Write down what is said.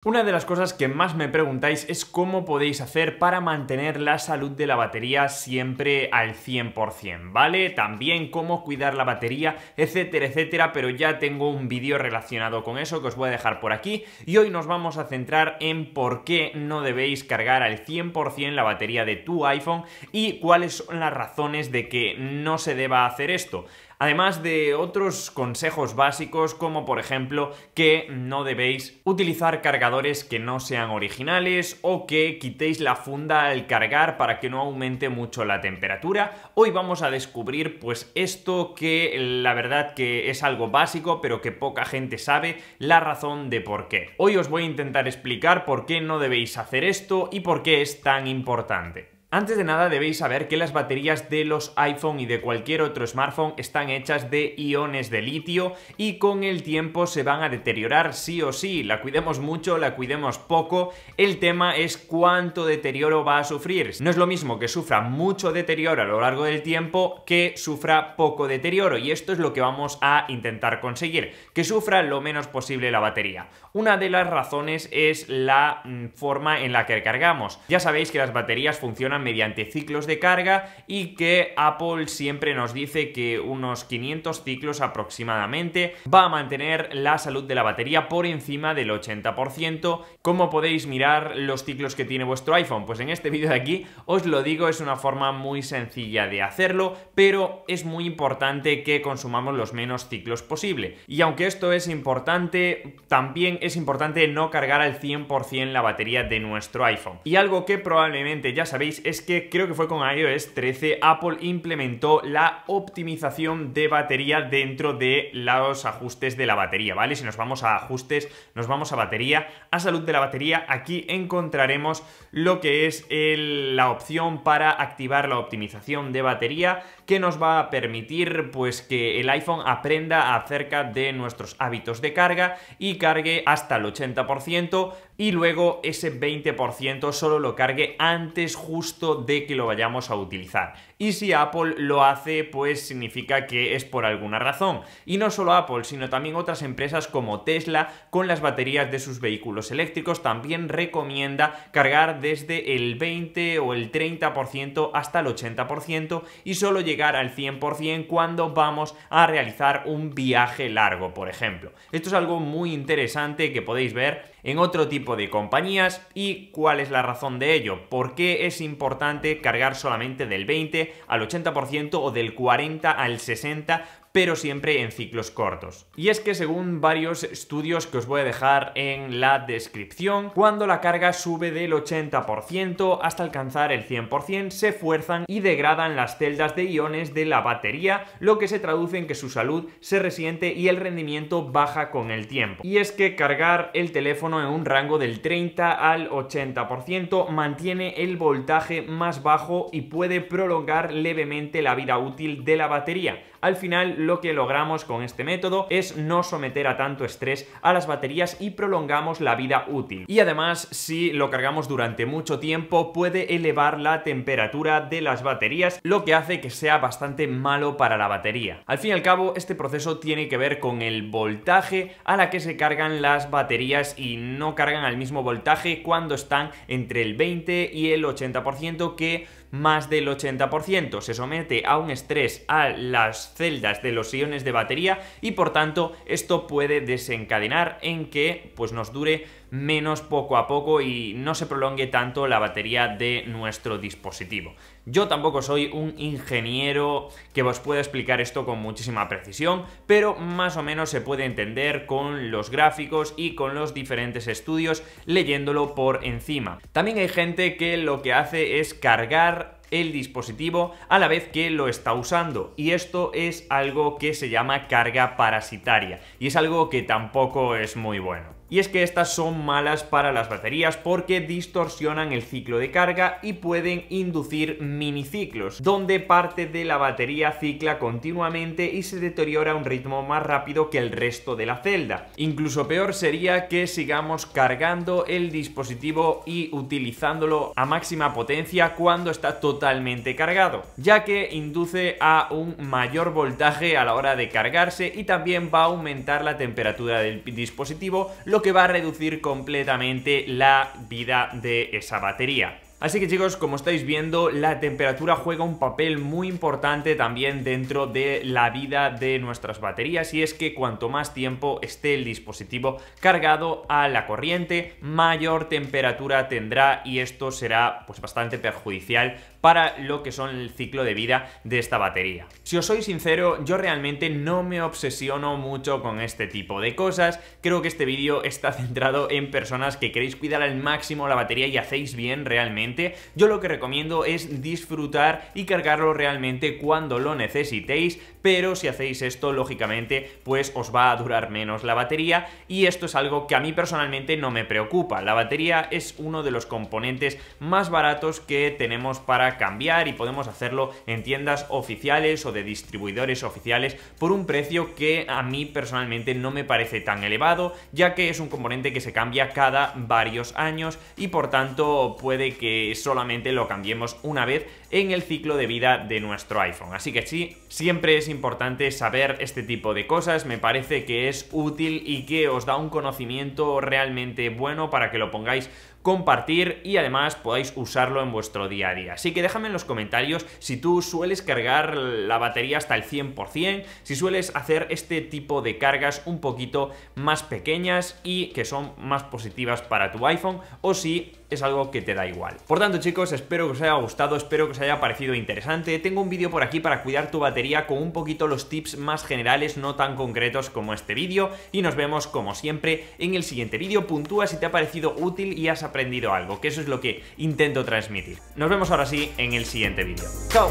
Una de las cosas que más me preguntáis es cómo podéis hacer para mantener la salud de la batería siempre al 100%, ¿vale? También cómo cuidar la batería, etcétera, etcétera, pero ya tengo un vídeo relacionado con eso que os voy a dejar por aquí y hoy nos vamos a centrar en por qué no debéis cargar al 100% la batería de tu iPhone y cuáles son las razones de que no se deba hacer esto. Además de otros consejos básicos como por ejemplo que no debéis utilizar cargadores que no sean originales o que quitéis la funda al cargar para que no aumente mucho la temperatura. Hoy vamos a descubrir pues esto que la verdad que es algo básico pero que poca gente sabe la razón de por qué. Hoy os voy a intentar explicar por qué no debéis hacer esto y por qué es tan importante. Antes de nada debéis saber que las baterías de los iPhone y de cualquier otro smartphone están hechas de iones de litio y con el tiempo se van a deteriorar sí o sí, la cuidemos mucho, la cuidemos poco, el tema es cuánto deterioro va a sufrir. No es lo mismo que sufra mucho deterioro a lo largo del tiempo que sufra poco deterioro y esto es lo que vamos a intentar conseguir, que sufra lo menos posible la batería. Una de las razones es la forma en la que cargamos. Ya sabéis que las baterías funcionan mediante ciclos de carga y que Apple siempre nos dice que unos 500 ciclos aproximadamente va a mantener la salud de la batería por encima del 80%. ¿Cómo podéis mirar los ciclos que tiene vuestro iPhone? Pues en este vídeo de aquí os lo digo, es una forma muy sencilla de hacerlo, pero es muy importante que consumamos los menos ciclos posible. Y aunque esto es importante, también es importante no cargar al 100% la batería de nuestro iPhone. Y algo que probablemente ya sabéis es que creo que fue con iOS 13 Apple implementó la optimización de batería dentro de los ajustes de la batería, ¿vale? Si nos vamos a ajustes, nos vamos a batería, a salud de la batería, aquí encontraremos lo que es la opción para activar la optimización de batería que nos va a permitir pues que el iPhone aprenda acerca de nuestros hábitos de carga y cargue hasta el 80% y luego ese 20% solo lo cargue antes justo de que lo vayamos a utilizar. Y si Apple lo hace, pues significa que es por alguna razón. Y no solo Apple, sino también otras empresas como Tesla, con las baterías de sus vehículos eléctricos, también recomienda cargar desde el 20 o el 30% hasta el 80% y solo llegar al 100% cuando vamos a realizar un viaje largo, por ejemplo. Esto es algo muy interesante que podéis ver en otro tipo de compañías. ¿Y cuál es la razón de ello? ¿Por qué es importante cargar solamente del 20 al 80% o del 40 al 60%? Pero siempre en ciclos cortos. Y es que según varios estudios que os voy a dejar en la descripción, cuando la carga sube del 80% hasta alcanzar el 100%, se fuerzan y degradan las celdas de iones de la batería, lo que se traduce en que su salud se resiente y el rendimiento baja con el tiempo. Y es que cargar el teléfono en un rango del 30 al 80% mantiene el voltaje más bajo y puede prolongar levemente la vida útil de la batería. Al final lo que logramos con este método es no someter a tanto estrés a las baterías y prolongamos la vida útil. Y además, si lo cargamos durante mucho tiempo, puede elevar la temperatura de las baterías, lo que hace que sea bastante malo para la batería. Al fin y al cabo, este proceso tiene que ver con el voltaje a la que se cargan las baterías y no cargan al mismo voltaje cuando están entre el 20 y el 80%, que más del 80% se somete a un estrés a las celdas de los iones de batería y por tanto esto puede desencadenar en que pues nos dure menos poco a poco y no se prolongue tanto la batería de nuestro dispositivo. Yo tampoco soy un ingeniero que os pueda explicar esto con muchísima precisión, pero más o menos se puede entender con los gráficos y con los diferentes estudios leyéndolo por encima. También hay gente que lo que hace es cargar el dispositivo a la vez que lo está usando y esto es algo que se llama carga parasitaria y es algo que tampoco es muy bueno. Y es que estas son malas para las baterías porque distorsionan el ciclo de carga y pueden inducir miniciclos, donde parte de la batería cicla continuamente y se deteriora a un ritmo más rápido que el resto de la celda. Incluso peor sería que sigamos cargando el dispositivo y utilizándolo a máxima potencia cuando está totalmente cargado, ya que induce a un mayor voltaje a la hora de cargarse y también va a aumentar la temperatura del dispositivo, lo lo que va a reducir completamente la vida de esa batería. Así que chicos, como estáis viendo, la temperatura juega un papel muy importante también dentro de la vida de nuestras baterías, y es que cuanto más tiempo esté el dispositivo cargado a la corriente, mayor temperatura tendrá, y esto será pues bastante perjudicial para lo que son el ciclo de vida de esta batería. Si os soy sincero, yo realmente no me obsesiono mucho con este tipo de cosas. Creo que este vídeo está centrado en personas que queréis cuidar al máximo la batería y hacéis bien realmente. Yo lo que recomiendo es disfrutar y cargarlo realmente cuando lo necesitéis, pero si hacéis esto, lógicamente, pues os va a durar menos la batería, y esto es algo que a mí personalmente no me preocupa. La batería es uno de los componentes más baratos que tenemos para cambiar, y podemos hacerlo en tiendas oficiales o de distribuidores oficiales por un precio que a mí personalmente no me parece tan elevado, ya que es un componente que se cambia cada varios años y por tanto puede que solamente lo cambiemos una vez en el ciclo de vida de nuestro iPhone. Así que sí, siempre es importante saber este tipo de cosas. Me parece que es útil y que os da un conocimiento realmente bueno para que lo pongáis compartir y además podáis usarlo en vuestro día a día. Así que déjame en los comentarios si tú sueles cargar la batería hasta el 100%, si sueles hacer este tipo de cargas un poquito más pequeñas y que son más positivas para tu iPhone, o si es algo que te da igual. Por tanto chicos, espero que os haya gustado, espero que os haya parecido interesante. Tengo un vídeo por aquí para cuidar tu batería con un poquito los tips más generales, no tan concretos como este vídeo, y nos vemos como siempre en el siguiente vídeo. Puntúa si te ha parecido útil y has aprendido algo, que eso es lo que intento transmitir. Nos vemos ahora sí en el siguiente vídeo. ¡Chao!